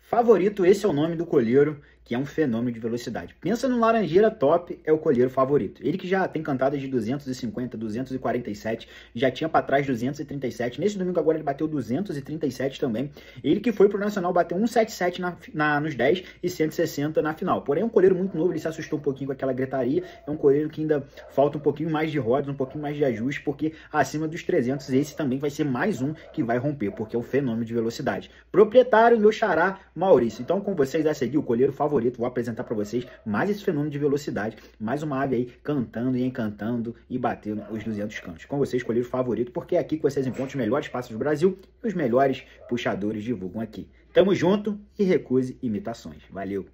Favorito, esse é o nome do colheiro, que é um fenômeno de velocidade. Pensa no Laranjeira Top, é o colheiro favorito. Ele que já tem cantadas de 250, 247, já tinha para trás 237. Nesse domingo agora ele bateu 237 também. Ele que foi pro Nacional, bateu 177 nos 10 e 160 na final. Porém é um colheiro muito novo, ele se assustou um pouquinho com aquela gritaria. É um colheiro que ainda falta um pouquinho mais de rodas, um pouquinho mais de ajuste, porque acima dos 300 esse também vai ser mais um que vai romper, porque é um fenômeno de velocidade. Proprietário, meu xará, Maurício. Então com vocês a seguir o colheiro favorito. Vou apresentar para vocês mais esse fenômeno de velocidade, mais uma ave aí cantando e encantando e batendo os 200 cantos. Com vocês, colheiro favorito, porque é aqui que vocês encontram os melhores passos do Brasil e os melhores puxadores divulgam aqui. Tamo junto e recuse imitações. Valeu!